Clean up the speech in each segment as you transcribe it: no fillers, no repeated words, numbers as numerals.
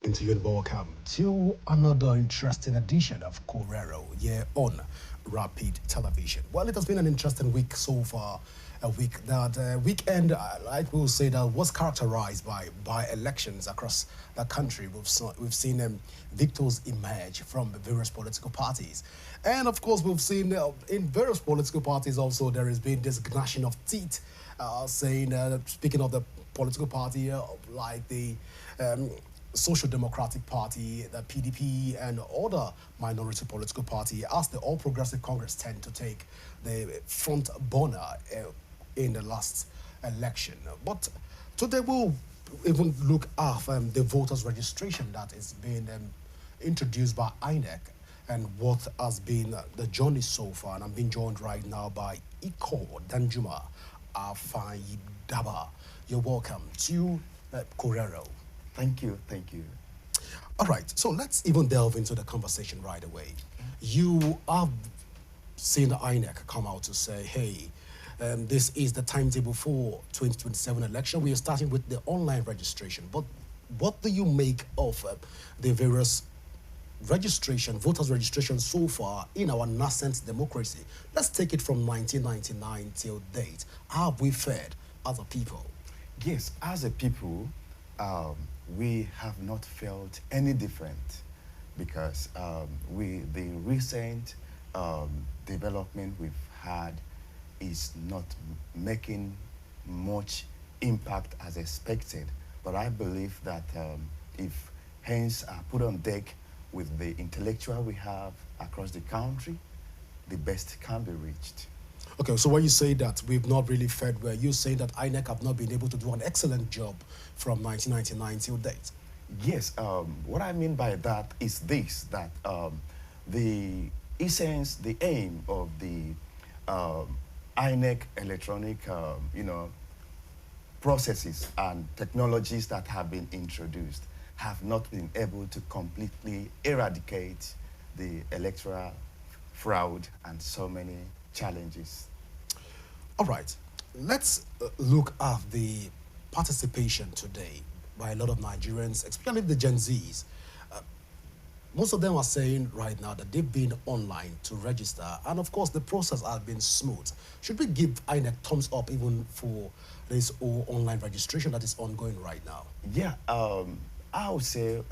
Into you and welcome to another interesting edition of Correro here on Rapid Television. Well, it has been an interesting week so far. A week that weekend, like we'll say, that was characterized by elections across the country. We've seen victors emerge from various political parties, and of course, we've seen in various political parties also there has been this gnashing of teeth, saying speaking of the political party like the um, Social Democratic Party, the PDP, and other minority political party, as the All Progressive Congress tend to take the front burner in the last election. But today we'll even look at the voters' registration that is being introduced by INEC and what has been the journey so far. And I'm being joined right now by Iko Danjuma Afaidaba. You're welcome to Correro. Thank you, thank you. All right, so let's even delve into the conversation right away. You have seen the INEC come out to say, hey, this is the timetable for 2027 election. We are starting with the online registration. But what do you make of the various voters registration so far in our nascent democracy? Let's take it from 1999 till date. How have we fared as a people? Yes, as a people, we have not felt any different because with the recent development we've had is not making much impact as expected. But I believe that if hands are put on deck with the intellectual we have across the country, the best can be reached. Okay, so when you say that we've not really fared well, you're saying that INEC have not been able to do an excellent job from 1999 till date. Yes, what I mean by that is this, that the essence, the aim of the INEC electronic, processes and technologies that have been introduced have not been able to completely eradicate the electoral fraud and so many challenges. All right, let's look at the participation today by a lot of Nigerians, especially the Gen Zs. Uh, Most of them are saying right now that they've been online to register, and of course, the process has been smooth. Should we give INEC thumbs up even for this whole online registration that is ongoing right now? Yeah, I would say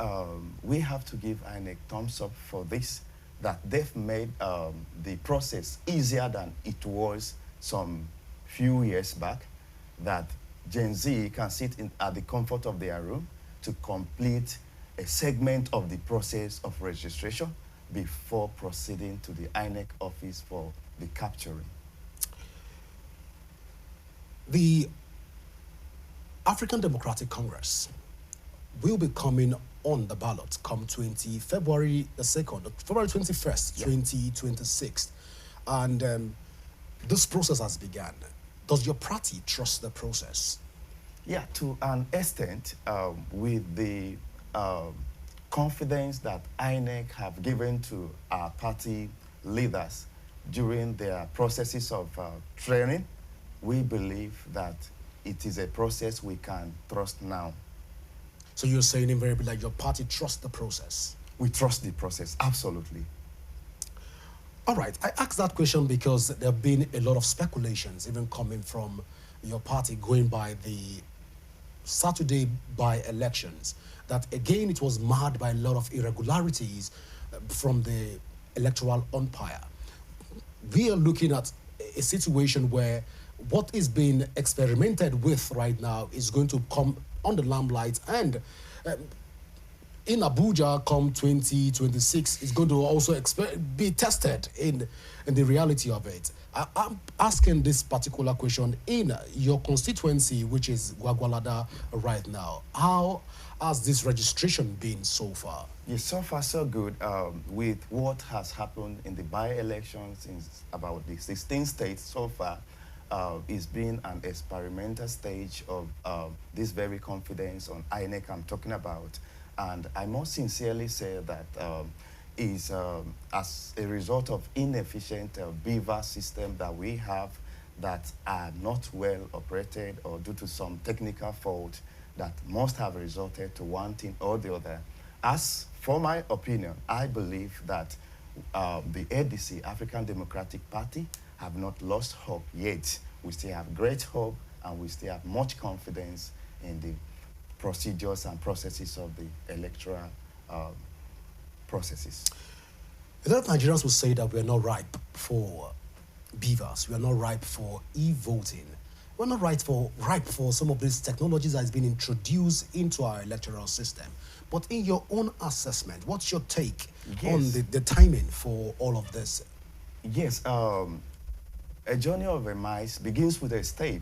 we have to give INEC thumbs up for this, that they've made the process easier than it was some few years back, that Gen Z can sit at the comfort of their room to complete a segment of the process of registration before proceeding to the INEC office for the capturing. The African Democratic Congress will be coming on the ballot come 20 February the 2nd, February 21st, Yeah. 2026. And this process has begun. Does your party trust the process? Yeah, to an extent, with the confidence that INEC have given to our party leaders during their processes of training, we believe that it is a process we can trust now. So you're saying invariably that your party trusts the process? We trust the process, absolutely. All right, I asked that question because there have been a lot of speculations, even coming from your party, going by the Saturday by-elections, that again it was marred by a lot of irregularities from the electoral umpire. We are looking at a situation where what is being experimented with right now is going to come on the limelight, and in Abuja come 2026 is going to also be tested in the reality of it. I'm asking this particular question in your constituency, which is Gwagwalada right now. How has this registration been so far? Yes, so far so good. With what has happened in the by-elections in about the 16 states so far, it's been an experimental stage of this very confidence on INEC I'm talking about. And I must sincerely say that is as a result of inefficient Bvas system that we have that are not well operated or due to some technical fault that must have resulted to one thing or the other. As for my opinion, I believe that the ADC, African Democratic Party, have not lost hope yet. We still have great hope, and we still have much confidence in the procedures and processes of the electoral um, processes. A lot of Nigerians will say that we are not ripe for Bvas. We are not ripe for e-voting. We're not ripe for some of these technologies that has been introduced into our electoral system. But in your own assessment, what's your take on Yes. the timing for all of this? Yes, a journey of a mice begins with a step.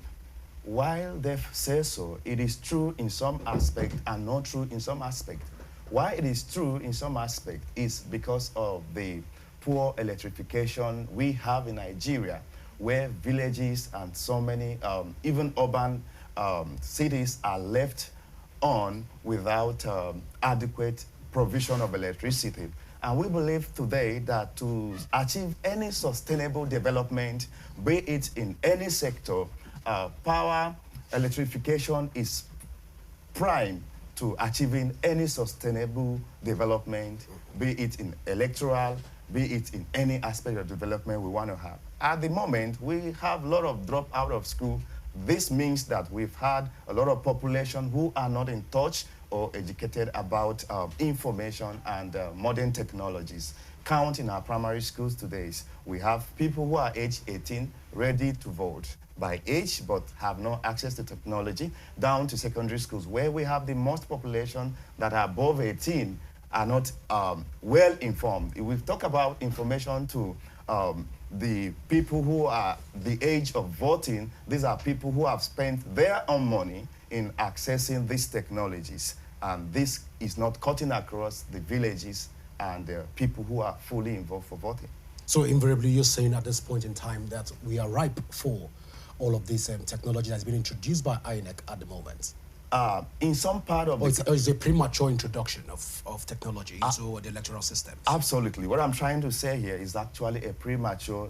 While they say so, it is true in some aspect and not true in some aspect. Why it is true in some aspect is because of the poor electrification we have in Nigeria, where villages and so many, even urban cities are left on without adequate provision of electricity. And we believe today that to achieve any sustainable development, be it in any sector, power electrification is prime to achieving any sustainable development, be it in electoral, be it in any aspect of development we want to have. At the moment, we have a lot of drop out of school. This means that we've had a lot of population who are not in touch or educated about information and modern technologies. Count in our primary schools today, we have people who are age 18 ready to vote by age but have no access to technology, down to secondary schools where we have the most population that are above 18 are not well informed. If we talk about information to the people who are the age of voting, these are people who have spent their own money in accessing these technologies. And this is not cutting across the villages and the people who are fully involved for voting. So invariably, you're saying at this point in time that we are ripe for all of this technology that's been introduced by INEC at the moment. In some part of or it's a premature introduction of technology into the electoral system. Absolutely. What I'm trying to say here is actually a premature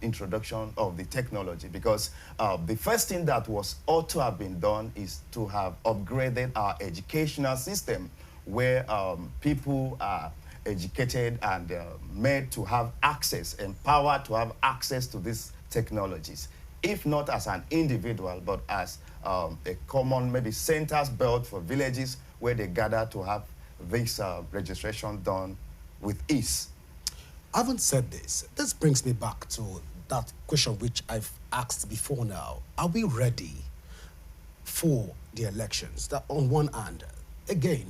introduction of the technology, because the first thing that ought to have been done is to have upgraded our educational system, where people are educated and made to have access, empowered to have access to these technologies, if not as an individual, but as a common, maybe centers built for villages where they gather to have this registration done with ease. Having said this, this brings me back to that question which I've asked before now. Are we ready for the elections? That on one hand, again,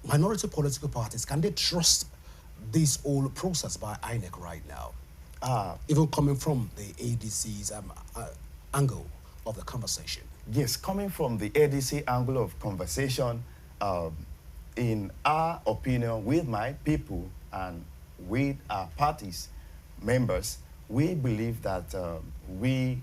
minority political parties, can they trust this whole process by INEC right now? Even coming from the ADC's angle of the conversation. Yes, coming from the ADC angle of conversation, in our opinion, with my people and with our party's members, we believe that we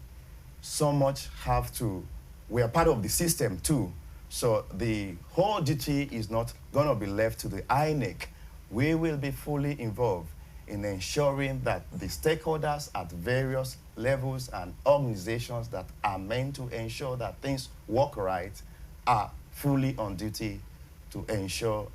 so much have to, we are part of the system too. So the whole duty is not going to be left to the INEC. We will be fully involved in ensuring that the stakeholders at various levels and organizations that are meant to ensure that things work right are fully on duty to ensure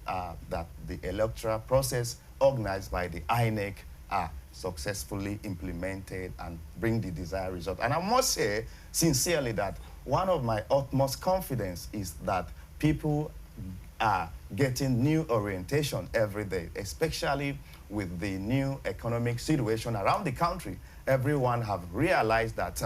that the electoral process organized by the INEC are successfully implemented and bring the desired result. And I must say sincerely that one of my utmost confidence is that people are getting new orientation every day, especially with the new economic situation around the country. Everyone have realized that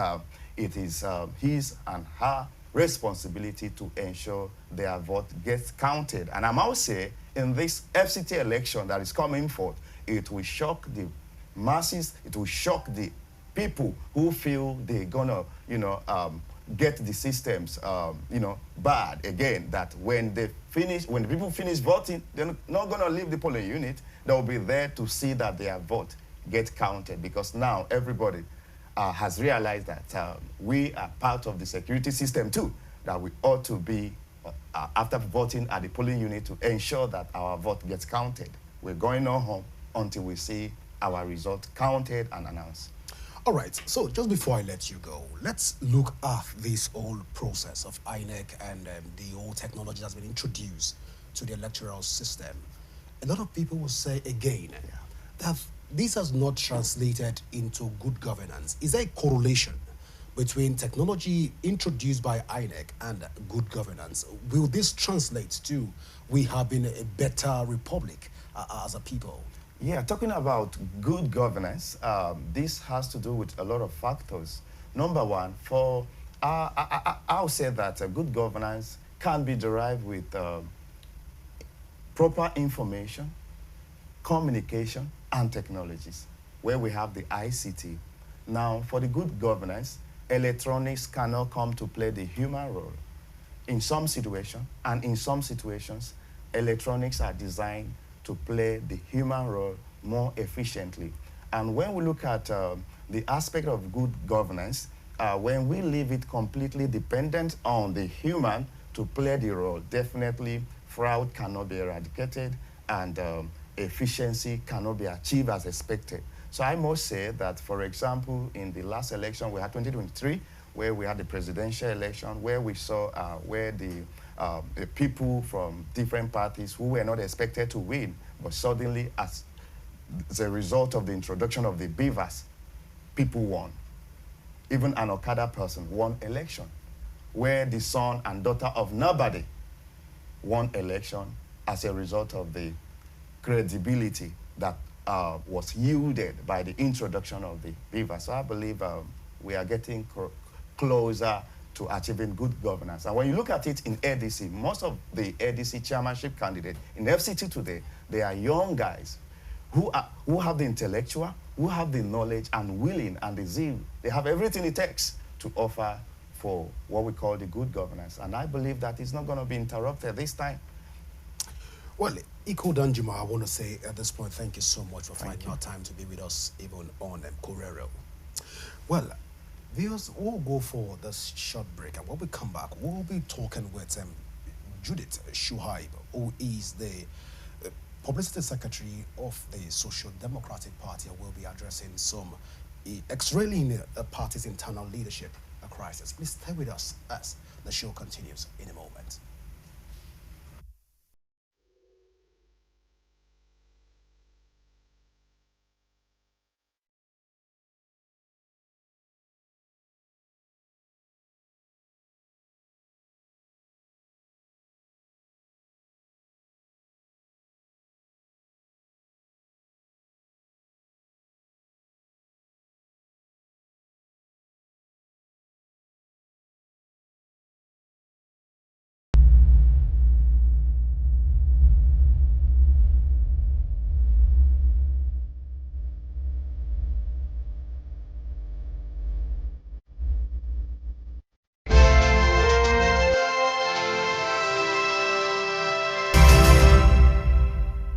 it is his and her responsibility to ensure their vote gets counted. And I must say, in this FCT election that is coming forth, it will shock the masses, it will shock the people who feel they're gonna, get the systems, bad again. That when the people finish voting, they're not gonna leave the polling unit. They'll be there to see that their vote gets counted, because now everybody has realized that we are part of the security system too. That we ought to be after voting at the polling unit to ensure that our vote gets counted. We're going on home until we see our result counted and announced. All right, so just before I let you go, let's look at this whole process of INEC and the whole technology that's been introduced to the electoral system, a lot of people will say again Yeah. that this has not translated into good governance. Is there a correlation between technology introduced by INEC and good governance? Will this translate to we having a better republic as a people? Yeah, talking about good governance, this has to do with a lot of factors. Number one, I'll say that good governance can be derived with proper information, communication, and technologies, where we have the ICT. Now, for the good governance, electronics cannot come to play the human role. In some situations, and in some situations, electronics are designed to play the human role more efficiently. And when we look at the aspect of good governance, when we leave it completely dependent on the human to play the role, definitely fraud cannot be eradicated and efficiency cannot be achieved as expected. So I must say that, for example, in the last election, we had 2023, where we had the presidential election, where we saw where the people from different parties who were not expected to win, but suddenly, as a result of the introduction of the Bvas, people won. Even an Okada person won election, where the son and daughter of nobody won election as a result of the credibility that was yielded by the introduction of the Bvas. So I believe we are getting closer to achieving good governance. And when you look at it in ADC, most of the ADC chairmanship candidates in FCT today, they are young guys who have the intellectual, who have the knowledge and willing and the zeal. They have everything it takes to offer for what we call the good governance. And I believe that it's not going to be interrupted this time. Well, Iko Danjuma, I want to say at this point, thank you so much for finding our time to be with us, even on Korero. Well, viewers, we'll go for this short break, and when we come back, we'll be talking with Judith Shuhaib, who is the publicity secretary of the Social Democratic Party, and we'll be addressing some X-raying the party's internal leadership crisis. Please stay with us as the show continues in a moment.